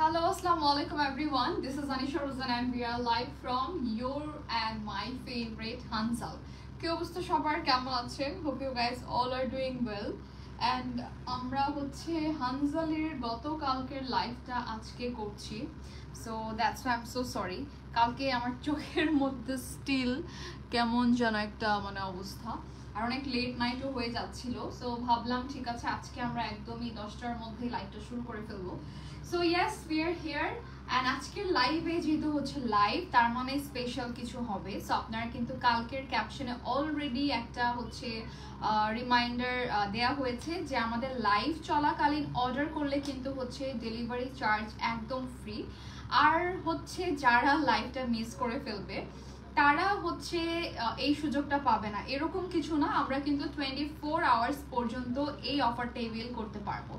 Hello, assalamu alaikum everyone. This is Anisha Ruzan and we are live from your and my favorite Hansal. কি অবস্থা সবার কেমন আছেন? Hope you guys all are doing well. And আমরা হচ্ছে হানজালের গতকালকের লাইভটা আজকে করছি. So that's why I'm so sorry. কালকে আমার চোখের মধ্যে স্টিল কেমন যেন একটা মানে অবস্থা আর অনেক লেট নাইটও হয়ে যাচ্ছিল. সো ভাবলাম ঠিক আছে আজকে আমরা একদমই 10টার মধ্যে লাইভটা শুরু করে ফেলবো. So yes we are here and আজকের লাইভে যেহেতু হচ্ছে লাইভ তার মানে স্পেশাল কিছু হবে. সো আপনারা কিন্তু কালকের ক্যাপশনে অলরেডি একটা হচ্ছে রিমাইন্ডার দেয়া হয়েছে যে আমাদের লাইভ চলাকালীন অর্ডার করলে কিন্তু হচ্ছে ডেলিভারি চার্জ একদম ফ্রি. আর হচ্ছে যারা লাইভটা মিস করে ফেলবে তারা হচ্ছে এই সুযোগটা পাবে না এরকম কিছু না. আমরা কিন্তু 24 আওয়ার্স পর্যন্ত এই অফারটা এভেল করতে পারবো.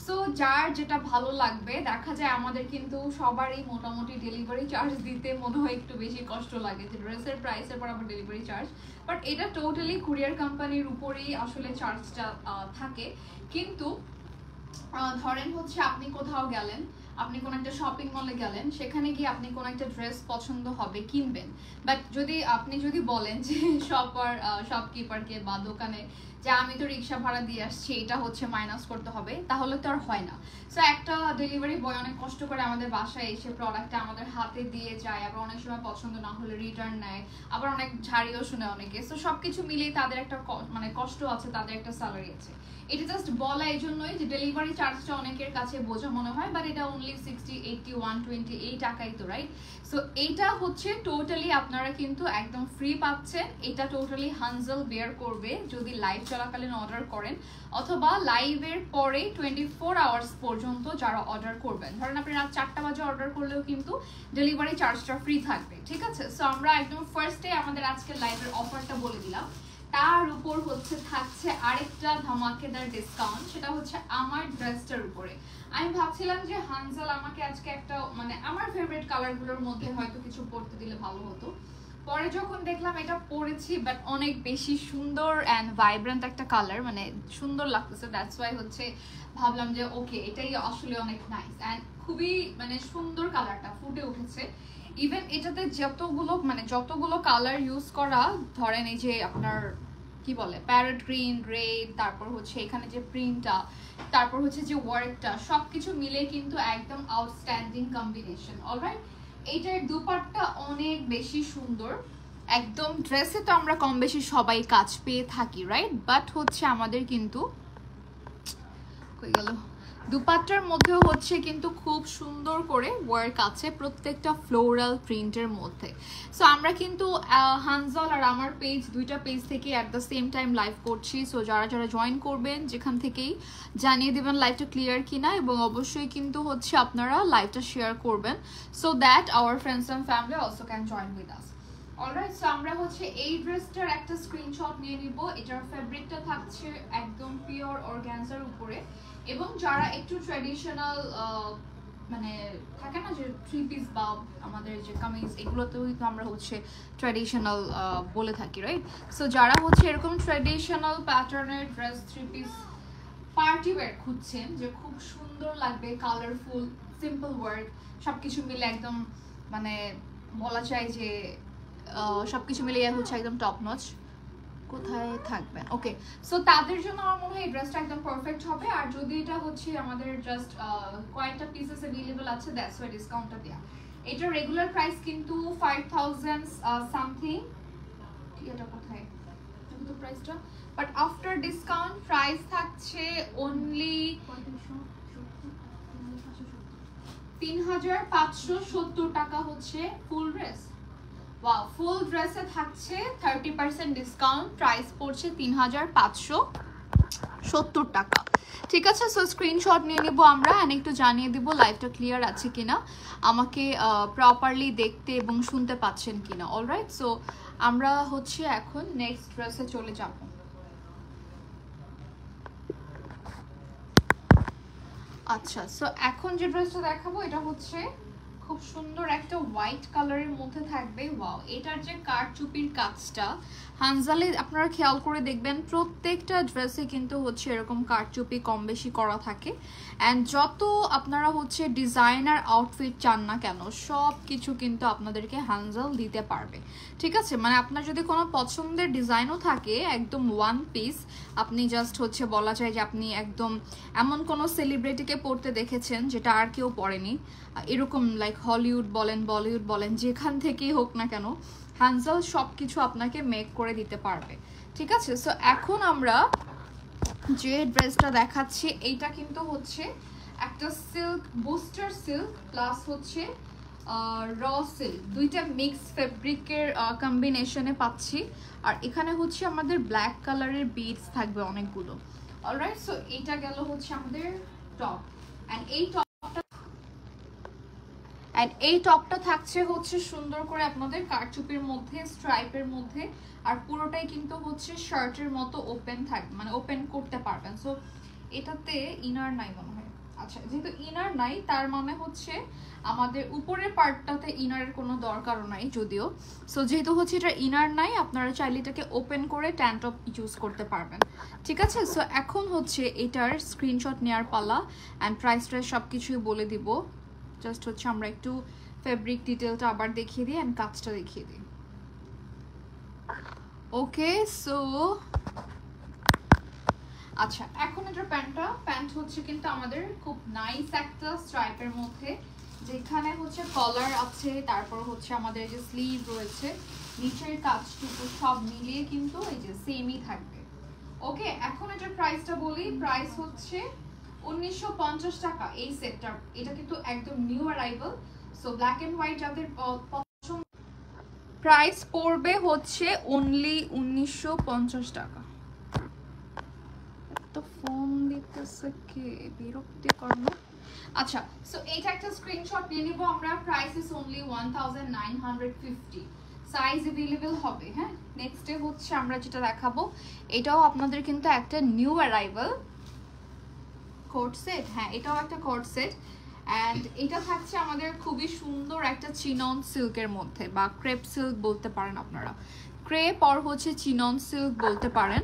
সো যার যেটা ভালো লাগবে, দেখা যায় আমাদের কিন্তু সবারই মোটামুটি ডেলিভারি চার্জ দিতে মনে হয় একটু বেশি কষ্ট লাগে যে ড্রেসের প্রাইসের পর আবার ডেলিভারি চার্জ. বাট এটা টোটালি কুরিয়ার কোম্পানির উপরেই আসলে চার্জটা থাকে. কিন্তু ধরেন হচ্ছে আপনি কোথাও গেলেন, আপনি কোনো একটা শপিং মলে গেলেন, সেখানে গিয়ে আপনি কোনো একটা ড্রেস পছন্দ হবে কিনবেন, বাট আপনি যদি বলেন যে শপকিপারকে বা দোকানে যে আমি তো রিক্সা ভাড়া দিয়ে আসছি এটা হচ্ছে মাইনাস করতে হবে, তাহলে তো আর হয় না. সো একটা ডেলিভারি বয় অনেক কষ্ট করে আমাদের বাসায় এসে প্রোডাক্টটা আমাদের হাতে দিয়ে যায়, আবার অনেক সময় পছন্দ না হলে রিটার্ন নেয়, আবার অনেক ঝাড়িও শুনে অনেকে. সো সবকিছু মিলিয়ে তাদের একটা মানে কষ্ট আছে, তাদের একটা স্যালারি আছে. এটা জাস্ট বলা এই জন্যই যে ডেলিভারি চার্জটা অনেকের কাছে বোঝা মনে হয়, বাট এটা অনলি 60, 80, 120 এই টাকাই তো, রাইট? সো এইটা হচ্ছে টোটালি আপনারা কিন্তু একদম ফ্রি পাচ্ছেন. এটা টোটালি হানজাল বেয়ার করবে যদি লাইভ চলাকালীন অর্ডার করেন অথবা লাইভের পরে 24 আওয়ার্স পর্যন্ত যারা অর্ডার করবেন. ধরেন আপনি রাত 4টা বাজে অর্ডার করলেও কিন্তু ডেলিভারি চার্জটা ফ্রি থাকবে, ঠিক আছে? সো আমরা একদম ফার্স্টে আমাদের আজকের লাইভের অফারটা বলে দিলাম. তার উপর হচ্ছে থাকছে আরেকটা ধামাকেদার ডিসকাউন্ট, সেটা হচ্ছে আমার ড্রেসটার উপরে. আমি ভাবছিলাম যে হানজাল আমাকে আজকে একটা মানে আমার ফেভারিট কালারগুলোর মধ্যে হয়তো কিছু পরতে দিলে ভালো হতো. পরে যখন দেখলাম এটা পরেছি, বাট অনেক বেশি সুন্দর অ্যান্ড ভাইব্রেন্ট একটা কালার, মানে সুন্দর লাগতেছে. দ্যাটস ওয়াই হচ্ছে ভাবলাম যে ওকে এটাই আসলে অনেক নাইস অ্যান্ড খুবই মানে সুন্দর কালারটা ফুটে উঠেছে. ইভেন এটাতে যতগুলো কালার ইউজ করা, ধরেন এই যে আপনার কি বলে প্যারট গ্রিন, রেড, তারপর হচ্ছে এখানে যে প্রিন্টটা, তারপর হচ্ছে যে ওয়ার্কটা, সবকিছু মিলে কিন্তু একদম আউটস্ট্যান্ডিং কম্বিনেশন. অলরাইট, এইটার দুপাট্টা অনেক বেশি সুন্দর. একদম ড্রেসে তো আমরা কম বেশি সবাই কাজ পেয়ে থাকি, রাইট? বাট হচ্ছে আমাদের কিন্তু কই গেল দুপাট্টার মধ্যেও হচ্ছে কিন্তু খুব সুন্দর করে ওয়ার্ক আছে প্রত্যেকটা ফ্লোরাল প্রিন্টের মধ্যে. সো আমরা কিন্তু হানজাল আর আমার পেজ, দুইটা পেজ থেকে at the same time live করছি. সো যারা যারা জয়েন করবেন যেখান থেকেই জানিয়ে দেবেন লাইভটা ক্লিয়ার কিনা, এবং অবশ্যই কিন্তু হচ্ছে আপনারা লাইভটা শেয়ার করবেন so that our friends and family also can join with us. Alright, so আমরা হচ্ছে এই ড্রেসটার একটা স্ক্রিনশট নিয়ে নিব. এটার ফেব্রিকটা থাকছে একদম পিওর অর্গানজার উপরে, এবং যারা একটু ট্র্যাডিশনাল মানে থাকে না যে থ্রি পিস বা আমাদের যে কামিজ, এগুলোতেও কিন্তু আমরা হচ্ছে ট্র্যাডিশনাল বলে থাকি, রাইট? সো যারা হচ্ছে এরকম ট্র্যাডিশনাল প্যাটার্নের dress, three piece, party wear খুঁজছেন যে খুব সুন্দর লাগবে, কালারফুল, সিম্পল ওয়ার্ক, সবকিছু মিলে একদম মানে বলা যায় যে সবকিছু মিলিয়ে হচ্ছে একদম টপ নচ, কোথায় থাকবেন? ওকে, সো তাদের জন্য আমার মনে হয় এই ড্রেসটা একদম পারফেক্ট হবে. আর যদি এটা হচ্ছে আমাদের জাস্ট কয়েকটা পিসেস অ্যাভেলেবল আছে, দ্যাটস ওয়াই ডিসকাউন্টটা দেয়া. এটা রেগুলার প্রাইস কিন্তু 5000 সামথিং. এটা কোথায় তো প্রাইসটা, বাট আফটার ডিসকাউন্ট প্রাইস থাকছে অনলি 3570 টাকা হচ্ছে ফুল ড্রেস. ওয়াও, ফুল ড্রেসে থাকছে 30% ডিসকাউন্ট, প্রাইস পড়ছে 3570 টাকা, ঠিক আছে? সো স্ক্রিনশট নিয়ে নিব আমরা, আর একটু জানিয়ে দিব লাইভটা ক্লিয়ার আছে কিনা, আমাকে প্রপারলি দেখতে এবং শুনতে পাচ্ছেন কিনা. অলরাইট, সো আমরা হচ্ছে এখন নেক্সট ড্রেসে চলে যাব. আচ্ছা, সো এখন যে ড্রেসটা দেখাবো এটা হচ্ছে খুব সুন্দর একটা হোয়াইট কালারের মধ্যে থাকবে. ওয়াও, এটার যে কারচুপির কাজটা হানজালে আপনারা খেয়াল করে দেখবেন প্রত্যেকটা ড্রেসে কিন্তু হচ্ছে এরকম কারচুপি কম বেশি করা থাকে। অ্যান্ড যত আপনারা হচ্ছে ডিজাইনার আউটফিট চান না কেন সব কিছু কিন্তু আপনাদেরকে হানজাল দিতে পারবে, ঠিক আছে? মানে আপনার যদি কোনো পছন্দের ডিজাইনও থাকে একদম ওয়ান পিস, আপনি জাস্ট হচ্ছে বলা যায় যে আপনি একদম এমন কোনো সেলিব্রিটিকে পরতে দেখেছেন যেটা আর কেউ পরেনি, এরকম লাইক হলিউড বলেন বলিউড বলেন যেখান থেকেই হোক না কেন হানজাল সব কিছু আপনাকে মেক করে দিতে পারবে, ঠিক আছে? সো এখন আমরা যে ড্রেসটা দেখাচ্ছি এইটা কিন্তু হচ্ছে একটা সিল্ক বুস্টার সিল্ক প্লাস হচ্ছে র সিল্ক, দুইটা মিক্স ফেব্রিকের কম্বিনেশনে পাচ্ছি। আর এখানে হচ্ছে আমাদের ব্ল্যাক কালারের বিডস থাকবে অনেকগুলো। অলরাইট, সো এইটা গেল হচ্ছে আমাদের টপ। অ্যান্ড এই টপটা থাকছে হচ্ছে সুন্দর করে আপনাদের কারচুপির মধ্যে স্ট্রাইপের মধ্যে, আর পুরোটাই কিন্তু হচ্ছে শার্টের মতো ওপেন থাকবে, মানে ওপেন করতে পারবেন। সো এটাতে ইনার নাই মনে হয়। আচ্ছা, যেহেতু ইনার নাই তার মানে হচ্ছে আমাদের উপরের পার্টটাতে ইনারের কোনো দরকারও নাই যদিও। সো যেহেতু হচ্ছে এটা ইনার নাই, আপনারা চাইলে এটাকে ওপেন করে ট্যান টপ ইউজ করতে পারবেন, ঠিক আছে? সো এখন হচ্ছে এটার স্ক্রিনশট নেওয়ার পালা অ্যান্ড প্রাইস ট্রাইস সব কিছুই বলে দিব। জাস্ট হচ্ছে আমরা একটু ফেব্রিক ডিটেলটা আবার দেখিয়ে দিই অ্যান্ড কাজটা দেখিয়ে দিই। ওকে, সো আচ্ছা এখন এটার প্যান্ট হচ্ছে কিন্তু আমাদের খুব নাইস একটা স্ট্রাইপের মধ্যে, যেখানে হচ্ছে কলার আছে, তারপর হচ্ছে আমাদের যে স্লিভ রয়েছে, নিচের কাজটুকু সব মিলিয়ে কিন্তু এই যে সেমই থাকবে। ওকে, এখন এটার প্রাইসটা বলি। প্রাইস হচ্ছে 1950 টাকা এই সেটটার। এটা কিন্তু একদম new arrival, so black and white যাদের পছন্দ, প্রাইস পড়বে হচ্ছে অনলি 1950 টাকা। তো ফোন দিতেছে কে, বিরক্তিকর না? আচ্ছা, সো এইটা একটা স্ক্রিনশট নিয়ে নিব আমরা। Price is only 1950, size available হবে। হ্যাঁ, নেক্সটে হচ্ছে আমরা যেটা দেখাবো এটাও আপনাদের কিন্তু একটা নিউ অ্যারাইভাল কোট সেট। হ্যাঁ, এটাও একটা কোট সেট অ্যান্ড এটা থাকছে আমাদের খুবই সুন্দর একটা চিনন সিল্কের মধ্যে, বা ক্রেপ সিল্ক বলতে পারেন আপনারা, ক্রেপ আর হচ্ছে চিনন সিল্ক বলতে পারেন।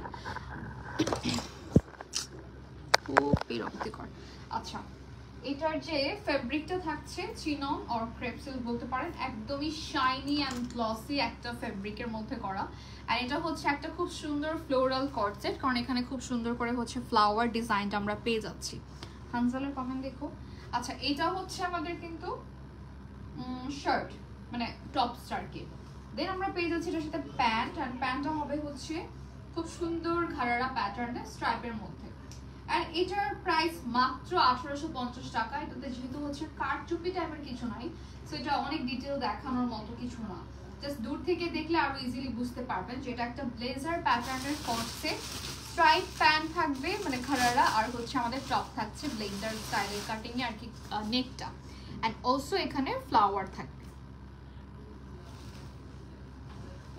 খুব বিরক্তিকর। আচ্ছা, এটার যে ফেব্রিকটা থাকছে চিনন আর ক্রেপ সিল্ক বলতে পারেন, একদমই শাইনি অ্যান্ড গ্লসি একটা ফেব্রিকের মধ্যে করা। আর এটা হচ্ছে একটা খুব সুন্দর ফ্লোরাল কট সেট, কারণ এখানে খুব সুন্দর করে হচ্ছে ফ্লাওয়ার ডিজাইনটা আমরা পেয়ে যাচ্ছি। হানজালের কমেন্ট দেখো। আচ্ছা, এটা হচ্ছে আমাদের কিন্তু শার্ট, মানে টপ স্টারকে। দেন আমরা পেয়ে যাচ্ছি এটার সাথে প্যান্ট, অ্যান্ড প্যান্টটা হবে হচ্ছে খুব সুন্দর ঘাড়ারা প্যাটার্নে স্ট্রাইপের মধ্যে। আর এটার প্রাইস মাত্র 1850 টাকা। এটাতে যেহেতু হচ্ছে কারচুপি টাইপের কিছু নাই, সো এটা অনেক ডিটেল দেখানোর মতো কিছু না, জাস্ট দূর থেকে দেখলে আরো ইজিলি বুঝতে পারবেন যে এটা একটা ব্লেজার প্যাটার্নের কোট সেট। স্ট্রাইপ প্যান্ট থাকবে মানে ঘাড়ারা, আর হচ্ছে আমাদের টপ থাকছে ব্লেজার স্টাইলের কাটিং এ আর কি নেকটা, এন্ড অলসো এখানে ফ্লাওয়ার থাকবে।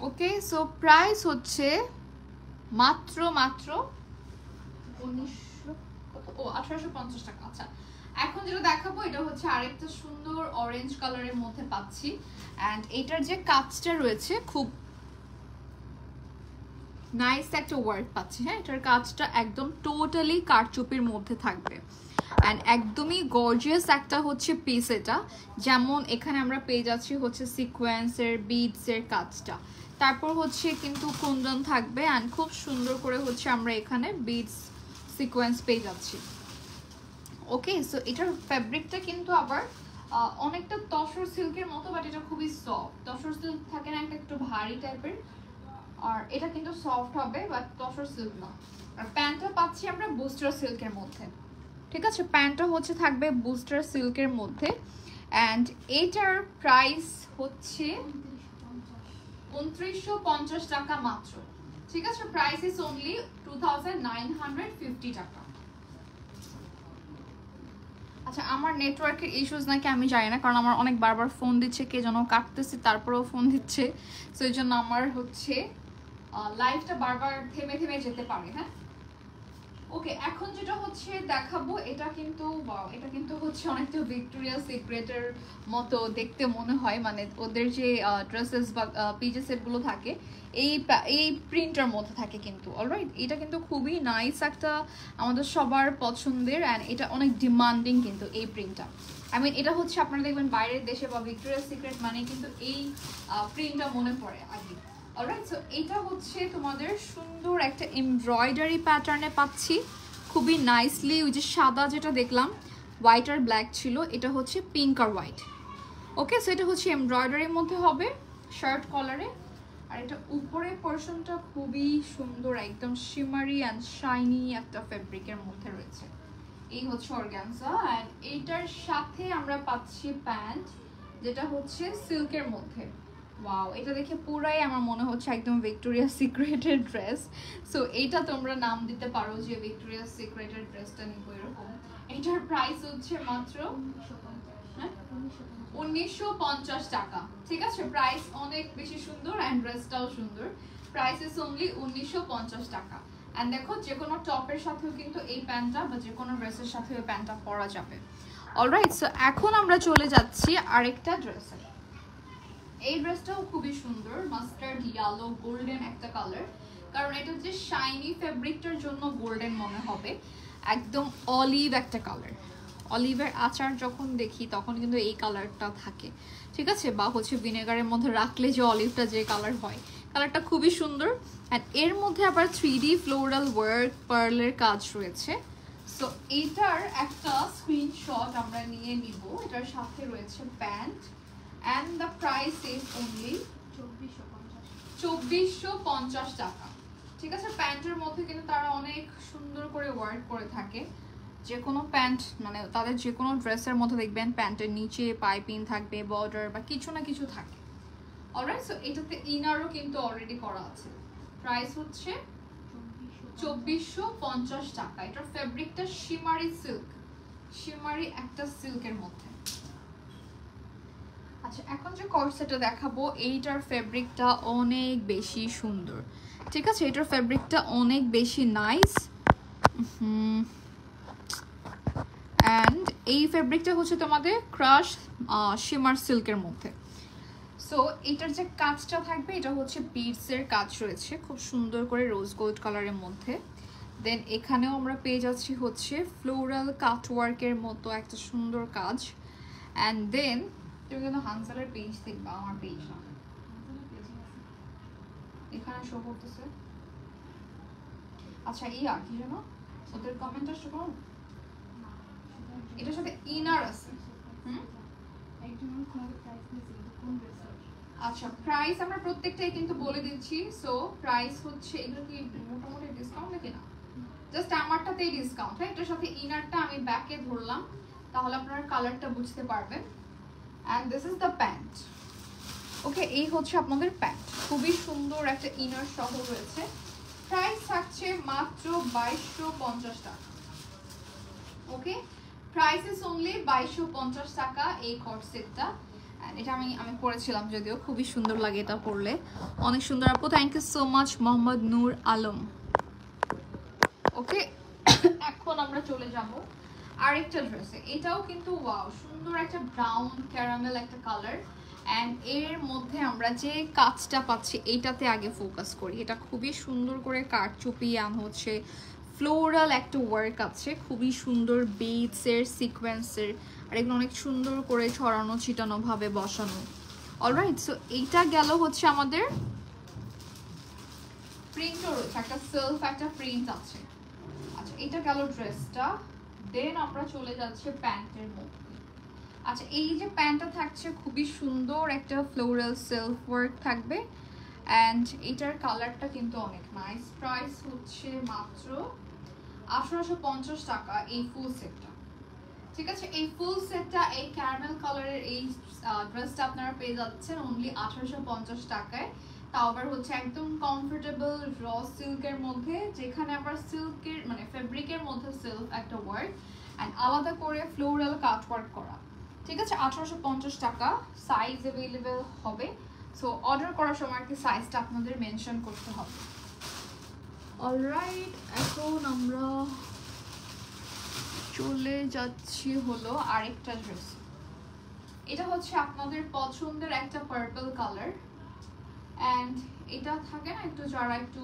ওকে, সো প্রাইস হচ্ছে মাত্র 1850 টাকা। আচ্ছা, এখন যেটা দেখাবো এটা হচ্ছে আরেকটা সুন্দর অরেঞ্জ কালারের মধ্যে পাচ্ছি, এন্ড এটার যে কাজটা রয়েছে খুব নাইস একটা ওয়ার্ক পাচ্ছি। হ্যাঁ, এটার কাজটা একদম টোটালি কারচুপির মধ্যে থাকবে অ্যান্ড একদমই গর্জিয়াস একটা হচ্ছে পিস এটা। যেমন এখানে আমরা পেয়ে যাচ্ছি হচ্ছে সিকোয়েন্সের বিডসের কাজটা, তারপর হচ্ছে কিন্তু কুন্দন থাকবে অ্যান্ড খুব সুন্দর করে হচ্ছে আমরা এখানে বিডস সিকোয়েন্স পেয়ে যাচ্ছি। ওকে, সো এটার ফ্যাব্রিকটা কিন্তু আবার অনেকটা তসর সিল্কের মতো, বাট এটা খুবই সফট। তসর সিল্ক থাকে না একটা একটু ভারী টাইপের, আর এটা কিন্তু সফট হবে বাট তসর সিল্ক না। আর প্যান্টটা পাচ্ছি আমরা বুস্টার সিল্কের মধ্যে, ঠিক আছে? প্যান্টটা হচ্ছে থাকবে বুস্টার সিল্কের মধ্যে অ্যান্ড এটার প্রাইস হচ্ছে 2950 টাকা মাত্র, ঠিক আছে? প্রাইস ইজ অনলি 2950 টাকা। আচ্ছা, আমার নেটওয়ার্কের ইস্যুস নাকি আমি জানি না, কারণ আমার অনেক বারবার ফোন দিচ্ছে, কে যেন কাটতেছে তারপরেও ফোন দিচ্ছে, সো এই জন্য আমার হচ্ছে লাইভটা বারবার থেমে থেমে যেতে পারে। হ্যাঁ, ওকে, এখন যেটা হচ্ছে দেখাবো এটা কিন্তু ওয়াও, এটা কিন্তু হচ্ছে অনেকটা ভিক্টোরিয়া সিক্রেটের মতো দেখতে মনে হয়, মানে ওদের যে ড্রেসেস বা পিজে সেটগুলো থাকে এই প্রিন্টার মধ্যে থাকে কিন্তু। অলরাইট, এটা কিন্তু খুবই নাইস একটা, আমাদের সবার পছন্দের, অ্যান্ড এটা অনেক ডিমান্ডিং কিন্তু এই প্রিন্টটা। আই মিন এটা হচ্ছে আপনারা দেখবেন বাইরের দেশে বা ভিক্টোরিয়া সিক্রেট মানে কিন্তু এই প্রিন্টটা মনে পড়ে আগে। অলরাইট, সো এটা হচ্ছে তোমাদের সুন্দর একটা এমব্রয়ডারি প্যাটার্নে পাচ্ছি, খুবই নাইসলি। ওই যে সাদা যেটা দেখলাম হোয়াইট আর ব্ল্যাক ছিল, এটা হচ্ছে পিঙ্ক আর হোয়াইট। ওকে, সো এটা হচ্ছে এমব্রয়ডারির মধ্যে হবে শার্ট কলারে, আর এটা উপরের পোর্শনটা খুবই সুন্দর, একদম শিমারি অ্যান্ড শাইনি একটা ফেব্রিকের মধ্যে রয়েছে। এই হচ্ছে অর্গানজা, অ্যান্ড এইটার সাথে আমরা পাচ্ছি প্যান্ট যেটা হচ্ছে সিল্কের মধ্যে। ওয়াও, এটা দেখে পুরাই আমার মনে হচ্ছে একদম ভিক্টোরিয়া সিক্রেটের ড্রেস। সো এইটা তোমরা নাম দিতে পারো যে ভিক্টোরিয়া সিক্রেটের ড্রেসটা নিবো এরকম। এটার প্রাইস হচ্ছে মাত্র 1950 টাকা। ঠিক আছে, প্রাইস অনেক বেশি সুন্দর অ্যান্ড ড্রেসটাও সুন্দর। প্রাইস ইজ অনলি 1950 টাকা। অ্যান্ড দেখো, যে কোনো টপের সাথেও কিন্তু এই প্যান্টটা বা যে কোনো ড্রেসের সাথেও এই প্যান্টটা পরা যাবে। অলরাইট, সো এখন আমরা চলে যাচ্ছি আরেকটা ড্রেসে। এই ড্রেসটাও খুবই সুন্দর, মাস্টার্ড ইয়েলো গোল্ডেন একটা কালার, কারণ এটা যে শাইনি ফেব্রিকটার জন্য গোল্ডেন মনে হবে, একদম অলিভ একটা কালার। অলিভের আচার যখন দেখি তখন কিন্তু এই কালারটা থাকে, ঠিক আছে, বা হচ্ছে ভিনেগারের মধ্যে রাখলে যে অলিভটা যে কালার হয়, কালারটা খুবই সুন্দর। অ্যান্ড এর মধ্যে আবার 3D ফ্লোরাল ওয়ার্ক পার্লের কাজ রয়েছে। সো এইটার একটা স্ক্রিনশট আমরা নিয়ে নিব। এটার সাথে রয়েছে pant, and the price is only 2450 টাকা। ঠিক আছে, প্যান্টের মধ্যে কিন্তু তারা অনেক সুন্দর করে ওয়ার্ক করে থাকে। যে কোনো প্যান্ট মানে তাদের যে কোনো ড্রেসের মধ্যে দেখবেন প্যান্টের নিচে পাইপিং থাকবে, বর্ডার বা কিছু না কিছু থাকে। অলরাইট, সো এটাতে ইনারও কিন্তু অলরেডি করা আছে। প্রাইস হচ্ছে 2450 টাকা। এটার ফেব্রিকটা শিমারি সিল্ক, শিমারি একটা সিল্কের মধ্যে। আচ্ছা, এখন যে কর্সেটটা দেখাবো এইটার ফেব্রিকটা অনেক বেশি সুন্দর। ঠিক আছে, এটার ফেব্রিকটা অনেক বেশি নাইস, অ্যান্ড এই ফেব্রিকটা হচ্ছে তোমাদের ক্রাশ শিমার সিল্কের মধ্যে। সো এটার যে কাজটা থাকবে এটা হচ্ছে বিডসের কাজ রয়েছে খুব সুন্দর করে রোজ গোল্ড কালারের মধ্যে। দেন এখানেও আমরা পেয়ে যাচ্ছি হচ্ছে ফ্লোরাল কাটওয়ার্কের মতো একটা সুন্দর কাজ। অ্যান্ড দেন তুমি কিন্তু হানসালের পেজ দেখবা, আমার পেজ না, এখানে শো করতেছে। আচ্ছা, আর কি জানো ওদের কমেন্টটা শো করো, এটার সাথে ইনার আছে। আচ্ছা, প্রাইস আমরা প্রত্যেকটাই কিন্তু বলে দিচ্ছি। সো প্রাইস হচ্ছে, এগুলো কি মোটামুটি ডিসকাউন্ট নাকি না, জাস্ট আমারটাতেই ডিসকাউন্ট। হ্যাঁ, এটার সাথে ইনারটা আমি ব্যাকে ধরলাম, তাহলে আপনারা কালারটা বুঝতে পারবেন। And this is the pant. Okay, এই হচ্ছে আপনাদের প্যান্ট, খুবই সুন্দর একটা ইনার সহ রয়েছে। প্রাইস থাকছে মাত্র 2250 টাকা। ওকে, প্রাইস ইজ অনলি 2250 টাকা এই কট সেটটা। এটা আমি পরেছিলাম, যদিও খুবই সুন্দর লাগে এটা পরলে, অনেক সুন্দর। আপু thank you so much, Mohammad Noor Alam. Okay, এখন আমরা চলে যাব আরেকটা ড্রেসে। এটাও কিন্তু ওয়াও, সুন্দর একটা ব্রাউন ক্যারামেল একটা কালার। অ্যান্ড এর মধ্যে আমরা যে কাজটা পাচ্ছি এইটাতে আগে ফোকাস করি। এটা খুবই সুন্দর করে কারচুপি অ্যান্ড হচ্ছে ফ্লোরাল একটা ওয়ার্ক আছে, খুবই সুন্দর বিডসের সিকোয়েন্সের, আর এগুলো অনেক সুন্দর করে ছড়ানো ছিটানো ভাবে বসানো। অলরাইট, সো এইটা গেল হচ্ছে আমাদের প্রিন্টও রয়েছে, একটা সেলফ একটা প্রিন্ট আছে। আচ্ছা, এটা গেল ড্রেসটা। দেন আমরা চলে যাচ্ছি প্যান্টের মধ্যে। আচ্ছা, এই যে প্যান্টটা থাকছে খুবই সুন্দর একটা ফ্লোরাল সেলফ ওয়ার্ক থাকবে, অ্যান্ড এটার কালারটা কিন্তু অনেক নাইস। প্রাইস হচ্ছে মাত্র 1850 টাকা এই ফুল সেটটা। ঠিক আছে, এই ফুল সেটটা এই ক্যারামেল কালারের এই ড্রেসটা আপনারা পেয়ে যাচ্ছেন অনলি 1850 টাকায়। তাও আবার হচ্ছে একদম কমফোর্টেবল র সিল্কের মধ্যে, যেখানে আবার সিল্কের মানে ফেব্রিকের মধ্যে সিল্ক একটা ওয়ার্ক অ্যান্ড আলাদা করে ফ্লোরাল কাট ওয়ার্ক করা। ঠিক আছে, 1850 টাকা। সাইজ অ্যাভেলেবেল হবে, সো অর্ডার করার সময় আর কি সাইজটা আপনাদের মেনশন করতে হবে। অলরাইট, এখন আমরা চলে যাচ্ছি হলো আরেকটা ড্রেস। এটা হচ্ছে আপনাদের পছন্দের একটা পার্পল কালার, অ্যান্ড এটা থাকে না একটু যারা একটু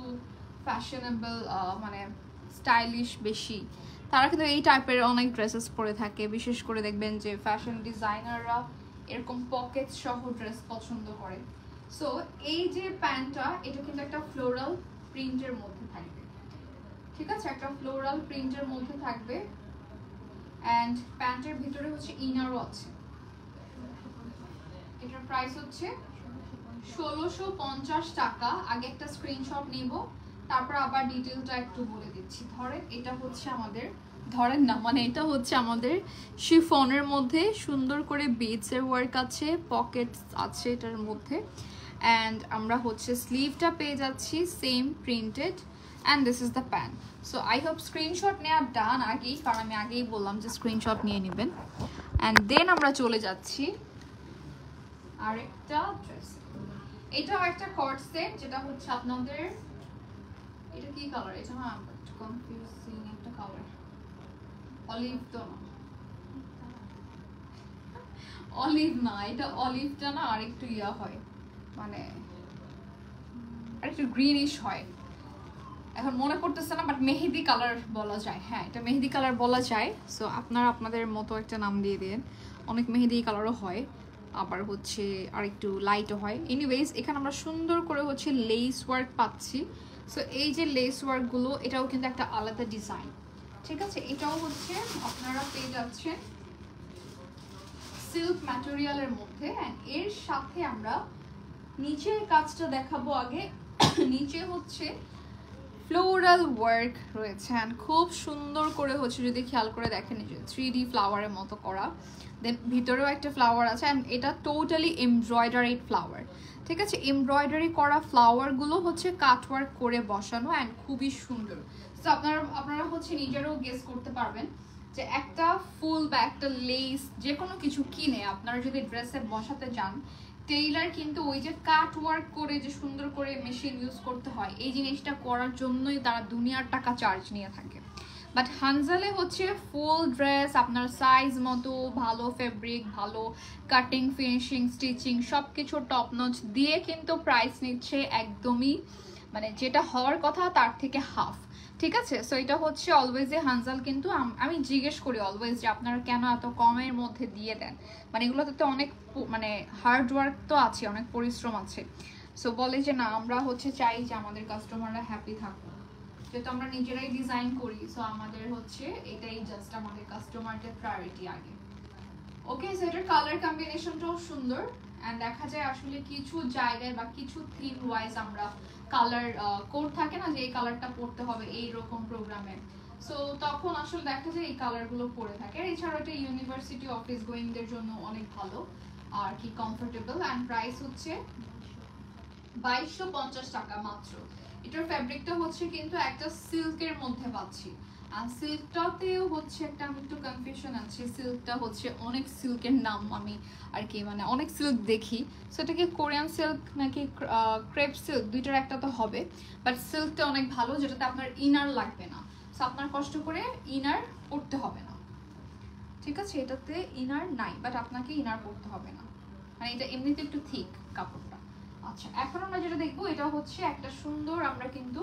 ফ্যাশনেবল মানে স্টাইলিশ বেশি, তারা কিন্তু এই টাইপের অনেক ড্রেসেস পরে থাকে। বিশেষ করে দেখবেন যে ফ্যাশন ডিজাইনাররা এরকম পকেট সহ ড্রেস পছন্দ করে। সো এই যে প্যান্টটা, এটা কিন্তু একটা ফ্লোরাল প্রিন্টের মধ্যে থাকবে, ঠিক আছে, একটা ফ্লোরাল প্রিন্টের মধ্যে থাকবে, অ্যান্ড প্যান্টের ভিতরে হচ্ছে ইনারও আছে। এটার প্রাইস হচ্ছে 1650 টাকা। আগে একটা স্ক্রিনশট নিব, তারপর আবার ডিটেলটা একটু বলে দিচ্ছি। ধরেন এটা হচ্ছে আমাদের, ধরেন না মানে এটা হচ্ছে আমাদের শিফনের মধ্যে সুন্দর করে বিডসের ওয়ার্ক আছে, পকেটস আছে এটার মধ্যে, অ্যান্ড আমরা হচ্ছে স্লিভটা পেয়ে যাচ্ছি same printed, and this is the pant. So I hope screenshot নেওয়া ডান আগেই, কারণ আমি আগেই বললাম যে স্ক্রিনশট নিয়ে নেবেন। অ্যান্ড দেন আমরা চলে যাচ্ছি আরেকটা ড্রেস। এটাও একটা কর্ড সেট, যেটা হচ্ছে আপনাদের, এটা কি কালার, এটা না একটু কনফিউজিং একটা কালার, অলিভ তো না, অলিভ না, এটা অলিভটা না আরেকটু ইয়া হয়, মানে আরেকটু গ্রিনিশ হয়, এখন মনে পড়তেছে না, বাট মেহেদি কালার বলা যায়। হ্যাঁ, এটা মেহেদি কালার বলা যায়। সো আপনারা আপনাদের মতো একটা নাম দিয়ে দিন। অনেক মেহেদি কালারও হয়, আবার হচ্ছে আর একটু লাইটও হয়। এনিওয়েজ, এখানে আমরা সুন্দর করে হচ্ছে লেস ওয়ার্ক পাচ্ছি। সো এই যে লেস ওয়ার্কগুলো, এটাও কিন্তু একটা আলাদা ডিজাইন, ঠিক আছে। এটাও হচ্ছে আপনারা পেয়ে যাচ্ছেন সিল্ক ম্যাটেরিয়ালের মধ্যে, অ্যান্ড এর সাথে আমরা নিচের কাজটা দেখাবো আগে। নিচে হচ্ছে ফ্লোরাল ওয়ার্ক রয়েছে, অ্যান্ড খুব সুন্দর করে হচ্ছে, যদি খেয়াল করে দেখেন যে 3D ফ্লাওয়ারের মতো করা, দেন ভিতরেও একটা ফ্লাওয়ার আছে, অ্যান্ড এটা টোটালি এমব্রয়ডারি ফ্লাওয়ার, ঠিক আছে। এমব্রয়ডারি করা ফ্লাওয়ারগুলো হচ্ছে কাটওয়ার্ক করে বসানো, অ্যান্ড খুবই সুন্দর। তো আপনারা হচ্ছে নিজেরাও গেস করতে পারবেন যে একটা ফুল বা একটা লেস যে কোনো কিছু কিনে আপনারা যদি ড্রেসে বসাতে যান, টেইলার কিন্তু ওই যে কাট ওয়ার্ক করে যে সুন্দর করে মেশিন ইউজ করতে হয়, এই জিনিসটা করার জন্যই তারা দুনিয়ার টাকা চার্জ নিয়ে থাকে। বাট হানজালে হচ্ছে ফুল ড্রেস আপনার সাইজ মতো, ভালো ফেব্রিক, ভালো কাটিং, ফিনিশিং, স্টিচিং সব কিছু টপ নচ দিয়ে কিন্তু প্রাইস নিচ্ছে একদমই মানে যেটা হওয়ার কথা তার থেকে হাফ, ঠিক আছে। সো এটা হচ্ছে অলওয়েজ হানজাল, কিন্তু আমি জিজ্ঞেস করি অলওয়েজ যে আপনারা কেন এত কমের মধ্যে দিয়ে দেন, মানে এগুলোতে তো অনেক মানে হার্ড ওয়ার্ক তো আছে, অনেক পরিশ্রম আছে। সো বলে যে না, আমরা হচ্ছে চাই যে আমাদের কাস্টমাররা হ্যাপি থাকুক, যেহেতু আমরা নিজেরাই ডিজাইন করি। সো আমাদের হচ্ছে এটাই জাস্ট আমাদের কাস্টমারদের প্রায়োরিটি আগে। ওকে, সো এটার কালার কম্বিনেশনটাও সুন্দর, অ্যান্ড দেখা যায় আসলে কিছু জায়গায় বা কিছু থিম ওয়াইজ আমরা কালার কোড থাকে না, যে এই কালারটা পড়তে হবে এইরকম প্রোগ্রামে, সো তখন আসলে দেখা যায় এই কালারগুলো পরে থাকে। আর এছাড়া এটা ইউনিভার্সিটি অফিস গোয়িংদের জন্য অনেক ভালো আর কি কমফোর্টেবল, অ্যান্ড প্রাইস হচ্ছে 2250 টাকা মাত্র। এটার ফ্যাব্রিকটা হচ্ছে কিন্তু একটা সিল্কের মধ্যে পাচ্ছি, আর সিল্কটাতেও হচ্ছে একটা আমি একটু কনফিউশন আছে, সিল্কটা হচ্ছে অনেক সিল্কের নাম আমি আর কি মানে অনেক সিল্ক দেখি, সেটা কি কোরিয়ান সিল্ক নাকি ক্রেপ সিল্ক, দুইটার একটা তো হবে, বাট সিল্কটা অনেক ভালো, যেটাতে আপনার ইনার লাগবে না। সো আপনার কষ্ট করে ইনার পড়তে হবে না, ঠিক আছে। এটাতে ইনার নাই, বাট আপনাকে ইনার পড়তে হবে না, মানে এটা এমনিতে একটু থিক কাপড়টা। আচ্ছা, এখন আমরা যেটা দেখবো এটা হচ্ছে একটা সুন্দর, আমরা কিন্তু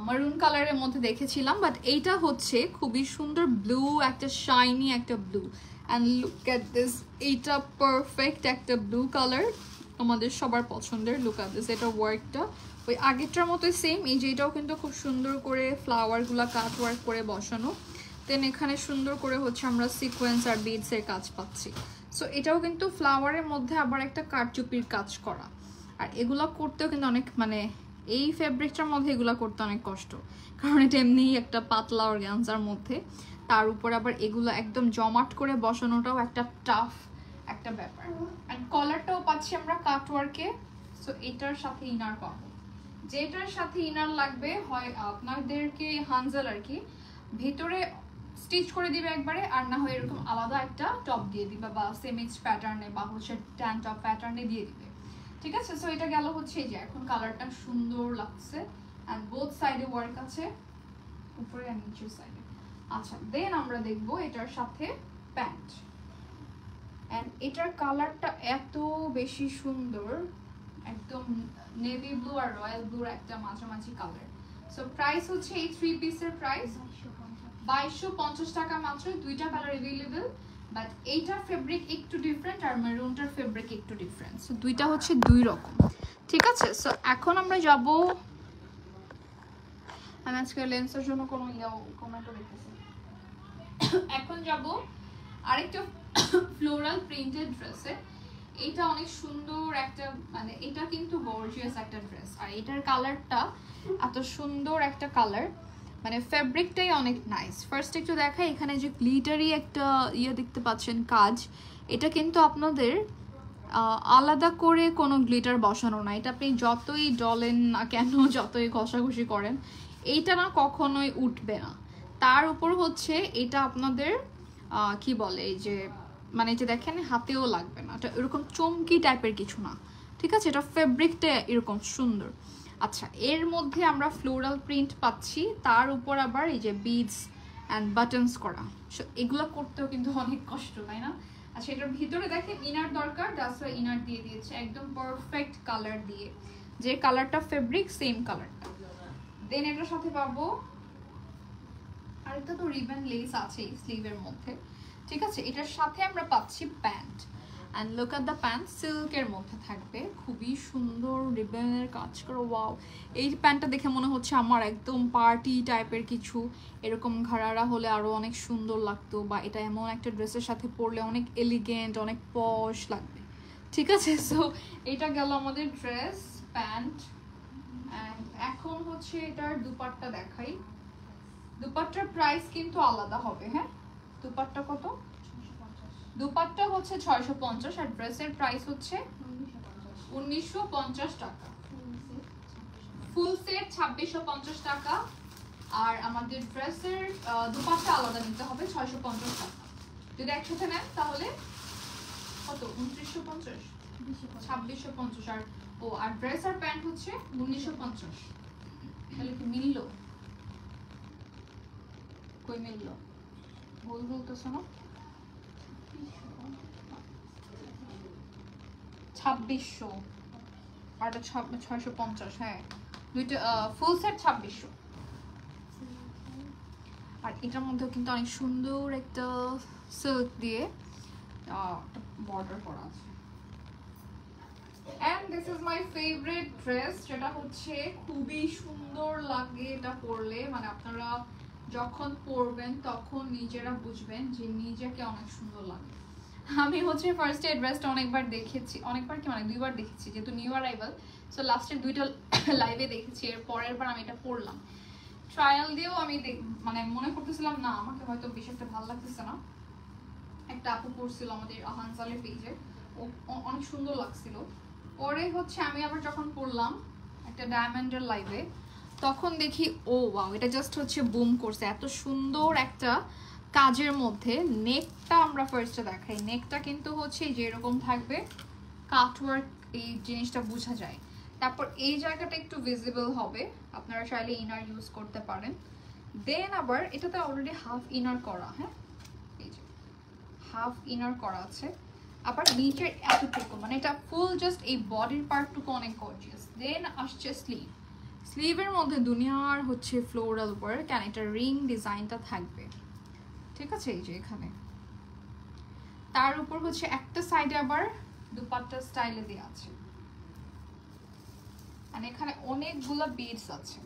মারুন কালারের মধ্যে দেখেছিলাম, বাট এইটা হচ্ছে খুবই সুন্দর ব্লু, একটা শাইনি একটা blue, and look at this, এইটা পারফেক্ট একটা ব্লু কালার, আমাদের সবার পছন্দের। লুক এট দিস, এটা ওয়ার্কটা ওই আগেরটার মতোই সেম, এই যে এটাও কিন্তু খুব সুন্দর করে ফ্লাওয়ারগুলো কাট ওয়ার্ক করে বসানো, দেন এখানে সুন্দর করে হচ্ছে আমরা সিকোয়েন্স আর বিডসের কাজ পাচ্ছি। সো এটাও কিন্তু ফ্লাওয়ারের মধ্যে আবার একটা কারচুপির কাজ করা, আর এগুলো করতেও কিন্তু অনেক মানে এই ফেব্রিকটার মধ্যে এগুলো করতে অনেক কষ্ট, কারণ এটা এমনিই একটা পাতলা অর্গানজার মধ্যে, তার উপর আবার এগুলো একদম জমাট করে বসানোটাও একটা টাফ একটা ব্যাপার। আর কলারটাও পাচ্ছি আমরা কাটওয়ার্কে। সো এটার সাথে ইনার পাবো, যেটার সাথে ইনার লাগবে হয় আপনাদেরকে হানজাল আর কি ভেতরে স্টিচ করে দিবে একবারে, আর না হয় এরকম আলাদা একটা টপ দিয়ে দিবে, বা সেমিজ প্যাটার্নে বা হচ্ছে ট্যান টপ প্যাটার্নে দিয়ে দিবে, ঠিক আছে। সো এটা গেল হচ্ছে এই যে এখন কালারটা সুন্দর লাগছে, অ্যান্ড বোথ সাইডে ওয়ার্ক আছে, উপরে আর নিচের সাইডে। আচ্ছা, দেন আমরা দেখবো এটার সাথে প্যান্ট। অ্যান্ড এটার কালারটা এত বেশি সুন্দর, একদম নেভি ব্লু আর রয়্যাল ব্লুর একটা মাঝামাঝি কালার। সো প্রাইস হচ্ছে এই 3 পিসের প্রাইস 2250 টাকা মাত্র। দুইটা কালার अवेलेबल, বাট এইটার ফেব্রিক একটু ডিফারেন্ট আর মেরুনটার ফেব্রিক একটু ডিফারেন্ট। সো দুইটা হচ্ছে দুই রকম, ঠিক আছে। সো এখন আমরা যাব, আমি আজকে লেন্সের জন্য কোনো কমেন্টও দেখতেছি। এখন যাব আরেকটা ফ্লোরাল প্রিন্টেড ড্রেসে। এটা অনেক সুন্দর একটা, মানে এটা কিন্তু গর্জিয়াস একটা ড্রেস, আর এটার কালারটা এত সুন্দর একটা কালার, মানে ফ্যাব্রিকটাই অনেক নাইস। ফার্স্ট একটু দেখাই, এখানে যে গ্লিটারি একটা দেখতে পাচ্ছেন কাজ, এটা কিন্তু আপনাদের আলাদা করে কোনো গ্লিটার বসানো না। এটা আপনি যতই ডলেন না কেন, যতই ঘষাঘষি করেন, এইটা না কখনোই উঠবে না। তার উপর হচ্ছে এটা আপনাদের কি বলে, এই যে মানে যে দেখেন হাতেও লাগবে না, এটা এরকম চমকি টাইপের কিছু না, ঠিক আছে। এটা ফেব্রিকটা এরকম সুন্দর। আচ্ছা, এর মধ্যে আমরা ফ্লোরাল প্রিন্ট পাচ্ছি, তার উপর আবার এই যে বিডস অ্যান্ড বাটনস করা। এগুলো করতেও কিন্তু অনেক কষ্ট, তাই না? আচ্ছা, এটার ভিতরে দেখেন ইনার দরকার, ডাস্টার ইনার দিয়ে দিয়েছে একদম পারফেক্ট কালার দিয়ে, যে কালারটা ফেব্রিক সেম কালারটা। দেন এটার সাথে পাবো আরেকটা তো রিবন লেস আছে স্লিভের মধ্যে, ঠিক আছে। এটার সাথে আমরা পাচ্ছি pant, and look at the pant, সিল্কের মধ্যে থাকবে, খুবই সুন্দর রিবনের কাজ করো। ওয়াও, এই প্যান্টটা দেখে মনে হচ্ছে আমার একদম পার্টি টাইপের কিছু, এরকম ঘাড়ারা হলে আরও অনেক সুন্দর লাগতো, বা এটা এমন একটা ড্রেসের সাথে পরলে অনেক এলিগেন্ট, অনেক পশ লাগবে, ঠিক আছে। সো এটা গেল আমাদের ড্রেস, প্যান্ট। অ্যান্ড এখন হচ্ছে এটার দুপাট্টা দেখাই। দুপাট্টার প্রাইস কিন্তু আলাদা হবে, হ্যাঁ। দুপাট্টা কত? দুপাট্টা হচ্ছে 650, আর ড্রেসের প্রাইস হচ্ছে 1950 টাকা। ফুল সেট 2650 টাকা, আর আমাদের ড্রেসের দুপাট্টা আলাদা নিতে হবে 650 টাকা। যদি একসাথে নেন তাহলে কত? 2950, 2650। আর আর ড্রেস আর প্যান্ট হচ্ছে 1950। তাহলে কি মিললো? কই মিললো? ভুল বলতেছো না? 2600 আর 650, হ্যাঁ দুইটা ফুল সেট 2600। আর এটার মধ্যেও কিন্তু অনেক সুন্দর একটা সিল্ক দিয়ে বর্ডার করা আছে। And this is my favorite dress, যেটা হচ্ছে খুবই সুন্দর লাগে এটা পরলে, মানে আপনারা যখন পরবেন তখন নিজেরা বুঝবেন যে নিজেকে অনেক সুন্দর লাগে। আমি হচ্ছে ফার্স্টে এই ড্রেসটা অনেকবার দেখেছি, অনেকবার কি মানে দুইবার দেখেছি, যেহেতু নিউ অ্যারাইভাল। সো লাস্টের দুইটা লাইভে দেখেছি, এর পরের বার আমি এটা পরলাম, ট্রায়াল দিয়েও আমি মানে মনে করতেছিলাম না আমাকে হয়তো বেশি একটা ভালো লাগতেছে না। একটা আপু পরছিল আমাদের হানজালের পেজে, ও অনেক সুন্দর লাগছিল। পরে হচ্ছে আমি আবার যখন পরলাম একটা ডায়মন্ডের লাইভে, তখন দেখি ও ওয়াও, এটা জাস্ট হচ্ছে বুম করছে, এত সুন্দর একটা কাজের মধ্যে। নেকটা আমরা ফার্স্টে দেখাই, নেকটা কিন্তু হচ্ছে যে এরকম থাকবে, কাটওয়ার্ক, এই জিনিসটা বোঝা যায়। তারপর এই জায়গাটা একটু ভিজিবল হবে, আপনারা চাইলে ইনার ইউজ করতে পারেন। দেন আবার এটাতে অলরেডি হাফ ইনার করা, হ্যাঁ এই যে হাফ ইনার করা আছে। আবার নিচের এতটুকু, মানে এটা ফুল জাস্ট এই বডির পার্টটুকু অনেক গর্জিয়াস। দেন আসছে স্লিভ, স্লিভের মধ্যে দুনিয়ার হচ্ছে ফ্লোরাল ওয়ার্ক, কেন এটা রিং ডিজাইনটা থাকবে, ঠিক আছে। এই যে এখানে তার উপর হচ্ছে একটা সাইডে আবার দুপাট্টা স্টাইলে দেওয়া আছে, মানে এখানে অনেকগুলো বিডস আছে।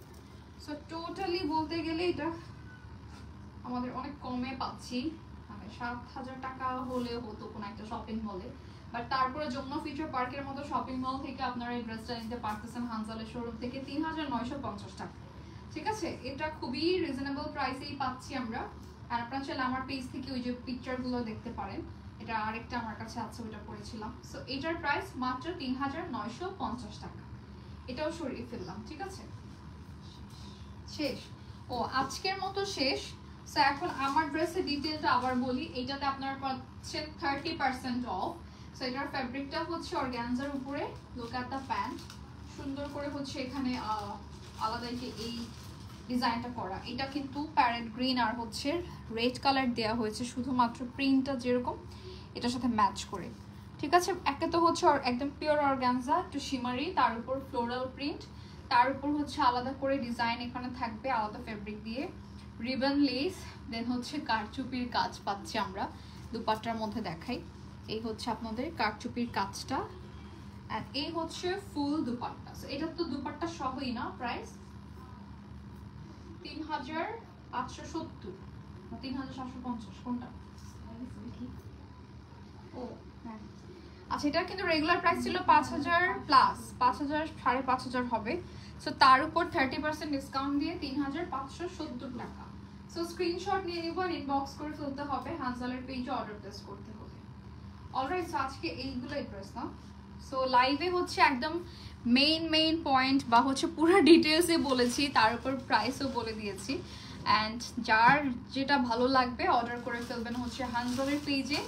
সো টোটালি বলতে গেলে এটা আমাদের অনেক কমে পাচ্ছি, মানে 7000 টাকা হলে হতো কোনো একটা শপিং মলে, বাট তারপরে যমুনা ফিউচার পার্কের মতো শপিং মল থেকে আপনারা এই ড্রেসটা নিতে পারতেছেন হানজালের শোরুম থেকে 3950 টাকা, ঠিক আছে। এটা খুবই রিজনেবল প্রাইসেই পাচ্ছি আমরা। আর আপনারা চাইলে আমার পেজ থেকে ওই যে পিকচারগুলো দেখতে পারেন, এটা আরেকটা আমার কাছে আছে, ওটা পড়েছিলাম। সো এটার প্রাইস মাত্র 3950 টাকা। এটাও সরিয়ে ফেললাম, ঠিক আছে। শেষ, ও আজকের মতো শেষ। সো এখন আমার ড্রেসের ডিটেলটা আবার বলি। এইটাতে আপনারা পাচ্ছেন 30% অফ। সো এটার ফ্যাব্রিকটা হচ্ছে অর্গানজার উপরে, লুক অ্যাট দ্য প্যান্ট, সুন্দর করে হচ্ছে এখানে আলাদা যে এই ডিজাইনটা করা, এটা কিন্তু প্যারেট গ্রিন আর হচ্ছে রেড কালার দেওয়া হয়েছে শুধুমাত্র প্রিন্টটা যেরকম এটার সাথে ম্যাচ করে। ঠিক আছে, একে তো হচ্ছে একদম পিওর অর্গানজা, একটু শিমারি, তার উপর ফ্লোরাল প্রিন্ট, তার উপর হচ্ছে আলাদা করে ডিজাইন এখানে থাকবে আলাদা ফেব্রিক দিয়ে, রিবন লেস, দেন হচ্ছে কারচুপির কাজ পাচ্ছি আমরা। দুপাট্টার মধ্যে দেখাই, এই হচ্ছে আপনাদের কারচুপির কাজটা, আর এই হচ্ছে ফুল দুপাট্টা। সো এটা তো দুপাট্টা সহই না, প্রাইস ৩৫৭০ না ৩৭৫০ কোনটা? ও হ্যাঁ, আচ্ছা এটা কিন্তু রেগুলার প্রাইস ছিল ৫০০০ প্লাস, ৫০০০ ৫৫০০ হবে। সো তার উপর 30% ডিসকাউন্ট দিয়ে ৩৫৭০ টাকা। সো স্ক্রিনশট নিয়ে নিব আর ইনবক্স করে ফেলতে হবে, হানজালের পেজে অর্ডার প্লেস করতে হবে। অলরাইট, সো আজকে এইগুলোই ড্রেস না। সো লাইভে হচ্ছে একদম মেইন পয়েন্ট বা হচ্ছে পুরো ডিটেলসে বলেছি, তার উপর প্রাইসও বলে দিয়েছি। অ্যান্ড যার যেটা ভালো লাগবে অর্ডার করে ফেলবেন হচ্ছে হানজালের পেজে।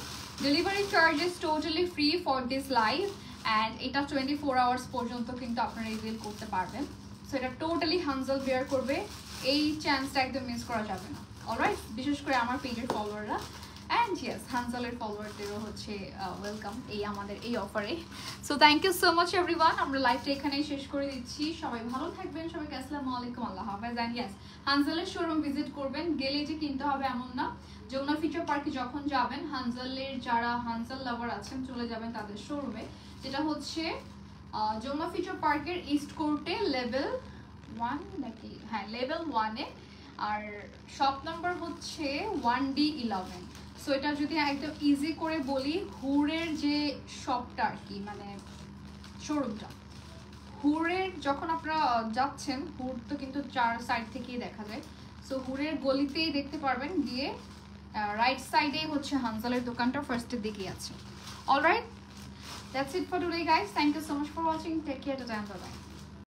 Delivery charges totally free for this live, and এটা 24 আওয়ার্স পর্যন্ত কিন্তু আপনারা রিভিল করতে পারবেন। সো এটা টোটালি হানজাল বেয়ার করবে, এই চান্সটা একদম মিস করা যাবে না। অলরাইট, বিশেষ করে আমার পেজের ফলোয়াররা, অ্যান্ড ইয়েস হানজালের ফলোয়ারদেরও হচ্ছে ওয়েলকাম এই আমাদের এই অফারে। So thank you so much everyone, আমরা লাইভটা এখানেই শেষ করে দিচ্ছি। সবাই ভালো থাকবেন, সবাইকে আসসালামু আলাইকুম, আল্লাহ হাফেজ। অ্যান্ড ইয়েস হানজালের শোরুম ভিজিট করবেন, গেলে যে কিনতে হবে এমন না। যমুনা ফিচার পার্কে যখন যাবেন, হানজালের যারা হানজাল লাভার আছেন চলে যাবেন তাদের শোরুমে, যেটা হচ্ছে যমুনা ফিচার পার্কের ইস্ট কোর্টে লেভেল 1 নাকি, হ্যাঁ লেভেল 1-এ, আর শপ নাম্বার হচ্ছে 1D11। সো এটা যদি একদম ইজি করে বলি, হুরের যে শপটা আর কি, মানে শোরুমটা, হুরের যখন আপনারা যাচ্ছেন, হুর তো কিন্তু 4 সাইড থেকেই দেখা যায়। সো হুরের গলিতেই দেখতে পারবেন, গিয়ে রাইট সাইডেই হচ্ছে হানজালের দোকানটা ফার্স্টের দিকেই আছে। Alright, that's it for today guys, thank you so much for watching, take care, tata, bye by.